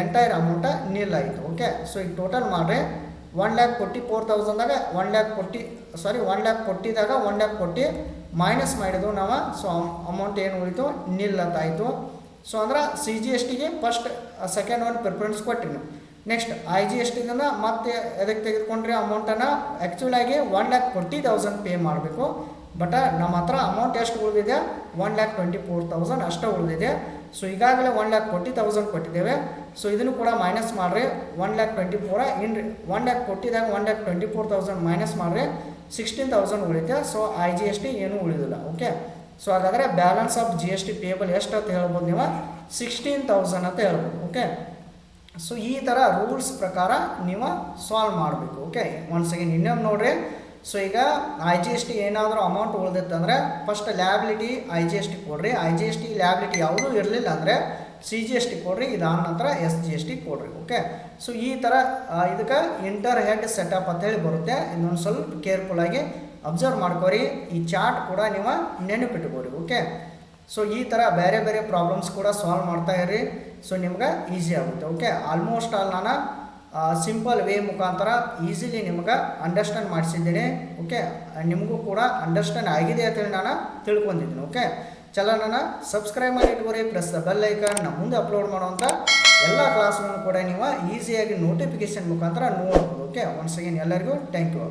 ಎಂಟೈರ್ ಅಮೌಂಟ ನಿಲ್ ಆಯಿತು. ಓಕೆ, ಸೊ ಈಗ ಟೋಟಲ್ ಮಾಡಿರಿ 1,44,000ದಾಗ 1,40,000ದಾಗ 1,40,000 ಮೈನಸ್ ಮಾಡಿದ್ವು ನಾವು. ಸೊ ಅಮೌಂಟ್ ಏನು ಉಳಿತು, ನಿಲ್ ಅಂತ ಆಯಿತು. ಸೊ ಅಂದ್ರೆ CGSTಗೆ ಫಸ್ಟ್ ಸೆಕೆಂಡ್ ಒನ್ ಪ್ರಿಫರೆನ್ಸ್ ಕೊಟ್ಟಿರಿ ನೀವು. ನೆಕ್ಸ್ಟ್ IGSTದಿಂದ ಮತ್ತೆ ಎದಕ್ಕೆ ತೆಗೆದುಕೊಂಡ್ರೆ ಅಮೌಂಟನ್ನು ಆ್ಯಕ್ಚುಲಾಗಿ 1,40,000 ಪೇ ಮಾಡಬೇಕು. ಬಟ್ ನಮ್ಮ ಹತ್ರ ಅಮೌಂಟ್ ಎಷ್ಟು ಉಳಿದಿದೆ, 1,24,000 ಅಷ್ಟು ಉಳಿದಿದೆ. ಸೊ ಈಗಾಗಲೇ 1,40,000 ಕೊಟ್ಟಿದ್ದೇವೆ. ಸೊ ಇದನ್ನು ಕೂಡ ಮೈನಸ್ ಮಾಡಿರಿ 1,24,000 ಇನ್ನು 1,40,000ದಾಗ 1,24,000 ಮೈನಸ್ ಮಾಡಿರಿ 16,000 ಉಳಿತೆ. ಸೊ IGST ಏನೂ ಉಳಿದಿಲ್ಲ. ಓಕೆ, ಸೊ ಹಾಗಾದರೆ ಬ್ಯಾಲೆನ್ಸ್ ಆಫ್ GST ಪೇಬಲ್ ಎಷ್ಟು ಅಂತ ಹೇಳ್ಬೋದು, ನೀವು 16,000 ಅಂತ ಹೇಳ್ಬೋದು. ಓಕೆ, ಸೊ ಈ ಥರ ರೂಲ್ಸ್ ಪ್ರಕಾರ ನೀವು ಸಾಲ್ವ್ ಮಾಡಬೇಕು. ಓಕೆ, ಒನ್ಸ್ ಅಗೇನ್ ಇನ್ನೊಮ್ಮೆ ನೋಡಿರಿ. ಸೊ ಈಗ IGST ಏನಾದರೂ ಅಮೌಂಟ್ ಉಳಿದಿತ್ತಂದರೆ ಫಸ್ಟ್ ಲ್ಯಾಬಿಲಿಟಿ IGST ಕೊಡ್ರಿ. IGST ಲ್ಯಾಬಿಲಿಟಿ ಯಾವುದೂ ಇರಲಿಲ್ಲ ಅಂದರೆ CGST ಕೊಡ್ರಿ. ಇದಾದ ನಂತರ SGST ಕೊಡ್ರಿ. ಓಕೆ, ಸೊ ಈ ಥರ ಇದಕ್ಕೆ ಇಂಟರ್ ಹೆಡ್ ಸೆಟಪ್ ಅಂತೇಳಿ ಬರುತ್ತೆ. ಇನ್ನೊಂದು ಸ್ವಲ್ಪ ಕೇರ್ಫುಲ್ಲಾಗಿ ಅಬ್ಸರ್ವ್ ಮಾಡ್ಕೊರಿ. ಈ ಚಾರ್ಟ್ ಕೂಡ ನೀವು ನೆನಪಿಟ್ಕೊರಿ. ಓಕೆ, ಸೊ ಈ ಥರ ಬೇರೆ ಬೇರೆ ಪ್ರಾಬ್ಲಮ್ಸ್ ಕೂಡ ಸಾಲ್ವ್ ಮಾಡ್ತಾ ಇರ್ರಿ. ಸೊ ನಿಮ್ಗೆ ಈಸಿ ಆಗುತ್ತೆ. ಓಕೆ, ಆಲ್ಮೋಸ್ಟ್ ಆಲ್ ನಾನು ಸಿಂಪಲ್ ವೇ ಮುಖಾಂತರ ಈಸಿಲಿ ನಿಮ್ಗೆ ಅಂಡರ್ಸ್ಟ್ಯಾಂಡ್ ಮಾಡಿಸಿದ್ದೀನಿ. ಓಕೆ, ನಿಮಗೂ ಕೂಡ ಅಂಡರ್ಸ್ಟ್ಯಾಂಡ್ ಆಗಿದೆ ಅಂತೇಳಿ ನಾನು ತಿಳ್ಕೊಂಡಿದ್ದೀನಿ. ಓಕೆ, ಚಲೋ ನಾನು ಸಬ್ಸ್ಕ್ರೈಬ್ ಮಾಡಿ ಇಟ್ಕೊರಿ, ಪ್ಲಸ್ ದ ಬೆಲ್ ಐಕಾನ್. ನಮ್ಮ ಮುಂದೆ ಅಪ್ಲೋಡ್ ಮಾಡುವಂಥ ಎಲ್ಲ ಕ್ಲಾಸ್ಗಳನ್ನು ಕೂಡ ನೀವು ಈಸಿಯಾಗಿ ನೋಟಿಫಿಕೇಷನ್ ಮುಖಾಂತರ ನೋಡ್ಬೋದು. ಓಕೆ, ಒನ್ಸ್ ಅಗೇನ್ ಎಲ್ಲರಿಗೂ ಥ್ಯಾಂಕ್ ಯು.